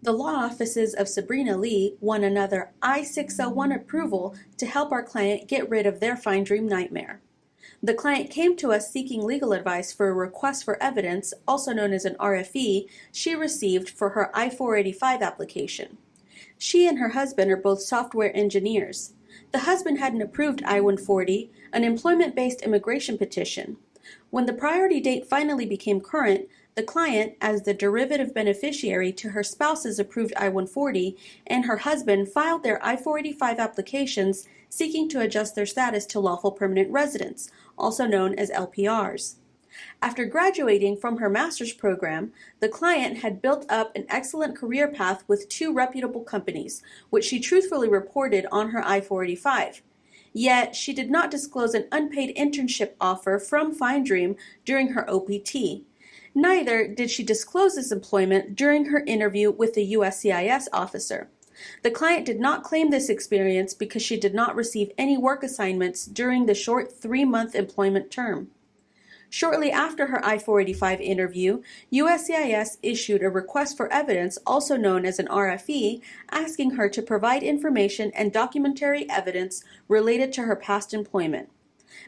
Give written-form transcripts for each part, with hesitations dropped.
The law offices of Sabrina Lee won another I-601 approval to help our client get rid of their Findream nightmare. The client came to us seeking legal advice for a request for evidence, also known as an RFE, she received for her I-485 application. She and her husband are both software engineers. The husband had an approved I-140, an employment-based immigration petition. When the priority date finally became current, the client, as the derivative beneficiary to her spouse's approved I-140, and her husband filed their I-485 applications seeking to adjust their status to lawful permanent residents, also known as LPRs. After graduating from her master's program, the client had built up an excellent career path with 2 reputable companies, which she truthfully reported on her I-485. Yet, she did not disclose an unpaid internship offer from Findream during her OPT. Neither did she disclose this employment during her interview with the USCIS officer. The client did not claim this experience because she did not receive any work assignments during the short 3-month employment term. Shortly after her I-485 interview, USCIS issued a request for evidence, also known as an RFE, asking her to provide information and documentary evidence related to her past employment.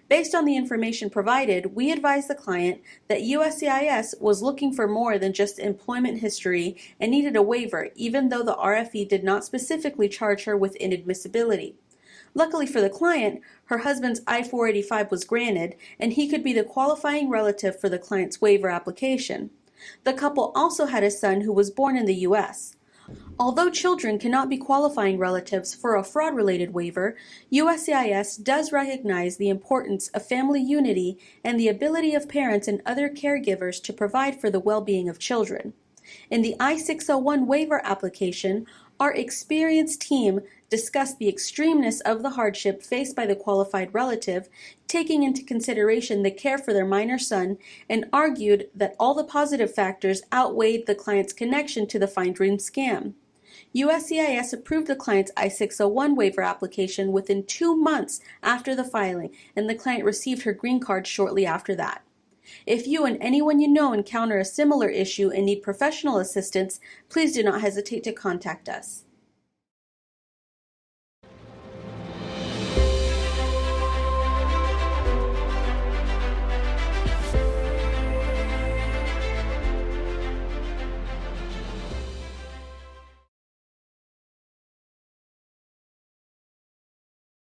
Based on the information provided, we advised the client that USCIS was looking for more than just employment history and needed a waiver, even though the RFE did not specifically charge her with inadmissibility. Luckily for the client, her husband's I-485 was granted, and he could be the qualifying relative for the client's waiver application. The couple also had a son who was born in the U.S. Although children cannot be qualifying relatives for a fraud-related waiver, USCIS does recognize the importance of family unity and the ability of parents and other caregivers to provide for the well-being of children. In the I-601 waiver application, our experienced team discussed the extremeness of the hardship faced by the qualified relative, taking into consideration the care for their minor son, and argued that all the positive factors outweighed the client's connection to the Findream scam. USCIS approved the client's I-601 waiver application within 2 months after the filing, and the client received her green card shortly after that. If you and anyone you know encounter a similar issue and need professional assistance, please do not hesitate to contact us.